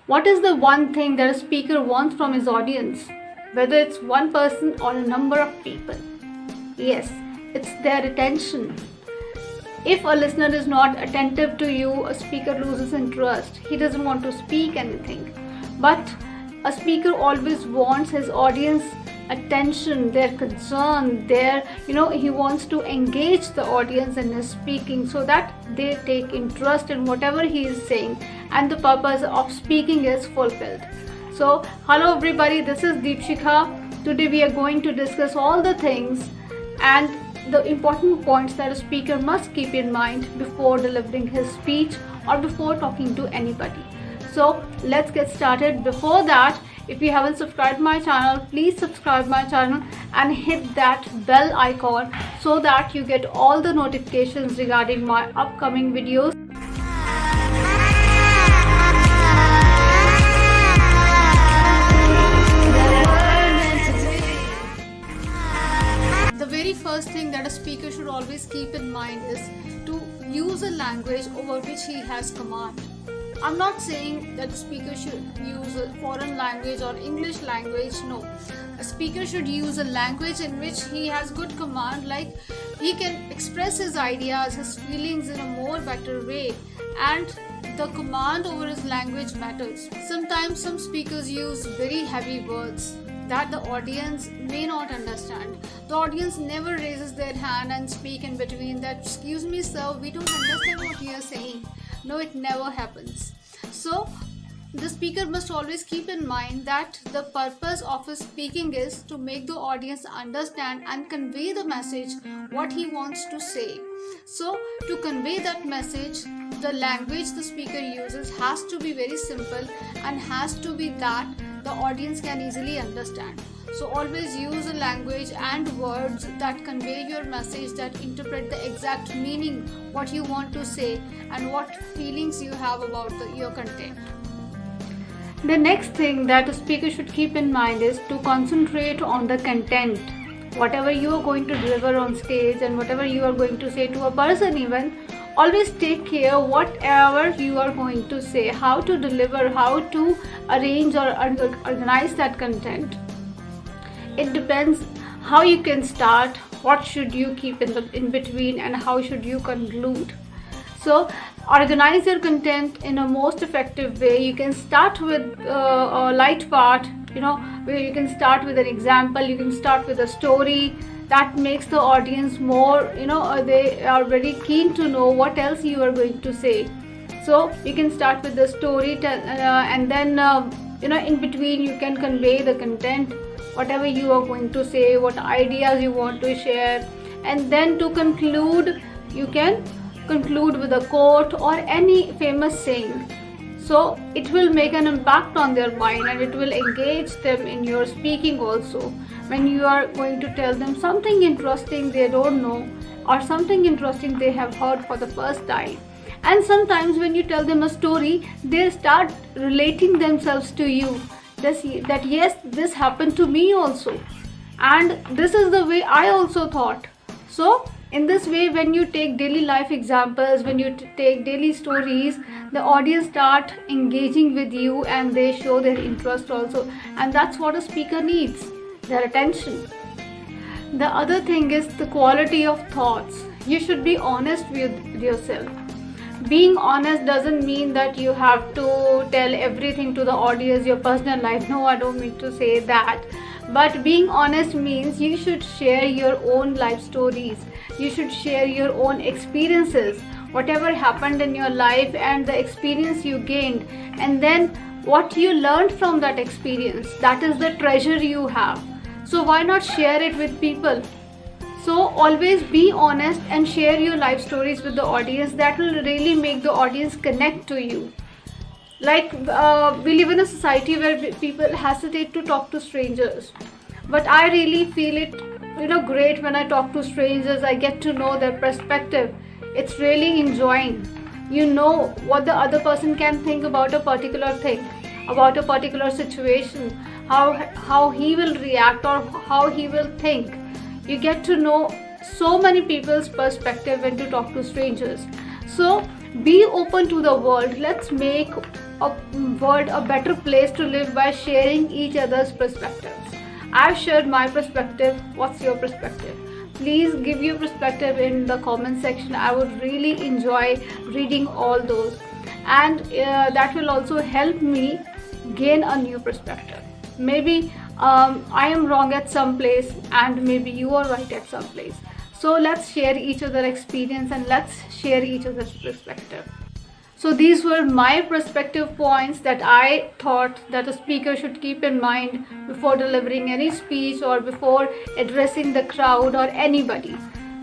What is the one thing that a speaker wants from his audience? Whether it's one person or a number of people. Yes, it's their attention. If a listener is not attentive to you, a speaker loses interest. He doesn't want to speak anything. But a speaker always wants his audience attention, their concern, he wants to engage the audience in his speaking so that they take interest in whatever he is saying and the purpose of speaking is fulfilled. So, hello everybody, this is Deepshikha. Today we are going to discuss all the things and the important points that a speaker must keep in mind before delivering his speech or before talking to anybody. So let's get started. Before that, if you haven't subscribed my channel, please subscribe my channel and hit that bell icon so that you get all the notifications regarding my upcoming videos. The very first thing that a speaker should always keep in mind is to use a language over which he has command. I'm not saying that the speaker should use a foreign language or English language. No, a speaker should use a language in which he has good command, like he can express his ideas, his feelings in a more better way, and the command over his language matters. Sometimes some speakers use very heavy words that the audience may not understand. The audience never raises their hand and speak in between that, "Excuse me sir, we don't understand what you are saying." No, it never happens. So the speaker must always keep in mind that the purpose of his speaking is to make the audience understand and convey the message what he wants to say. So to convey that message, the language the speaker uses has to be very simple and has to be that the audience can easily understand. So always use a language and words that convey your message, that interpret the exact meaning, what you want to say and what feelings you have about your content. The next thing that a speaker should keep in mind is to concentrate on the content. Whatever you are going to deliver on stage and whatever you are going to say to a person even, always take care whatever you are going to say, how to deliver, how to arrange or organize that content. It depends how you can start, what should you keep in between, and how should you conclude. So organize your content in a most effective way. You can start with a light part, where you can start with an example, you can start with a story that makes the audience more, they are very keen to know what else you are going to say. So you can start with the story and then in between you can convey the content, whatever you are going to say, what ideas you want to share, and then to conclude, you can conclude with a quote or any famous saying. So it will make an impact on their mind and it will engage them in your speaking also. When you are going to tell them something interesting they don't know or something interesting they have heard for the first time. And sometimes when you tell them a story, they start relating themselves to you. That yes, this happened to me also, and this is the way I also thought. So in this way, when you take daily life examples, when you take daily stories, the audience start engaging with you and they show their interest also, and that's what a speaker needs, their attention. The other thing is the quality of thoughts. You should be honest with yourself. Being honest doesn't mean that you have to tell everything to the audience, your personal life. No, I don't mean to say that. But being honest means you should share your own life stories. You should share your own experiences, whatever happened in your life and the experience you gained. And then what you learned from that experience, that is the treasure you have. So why not share it with people? So always be honest and share your life stories with the audience. That will really make the audience connect to you. Like we live in a society where people hesitate to talk to strangers. But I really feel it, great when I talk to strangers. I get to know their perspective. It's really enjoying. You know what the other person can think about a particular thing, about a particular situation, how he will react or how he will think. You get to know so many people's perspective when to talk to strangers. So be open to the world. Let's make a world a better place to live by sharing each other's perspectives. I've shared my perspective. What's your perspective? Please give your perspective in the comment section. I would really enjoy reading all those, and that will also help me gain a new perspective. Maybe I am wrong at some place and maybe you are right at some place. So let's share each other experience and let's share each other's perspective. So these were my perspective points that I thought that a speaker should keep in mind before delivering any speech or before addressing the crowd or anybody.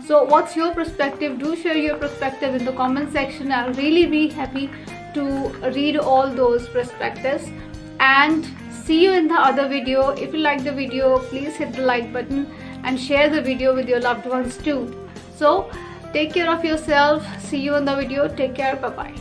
So what's your perspective? Do share your perspective in the comment section. I'll really be happy to read all those perspectives, and see you in the other video. If you like the video, please hit the like button and share the video with your loved ones too. So take care of yourself. See you in the video. Take care. Bye bye.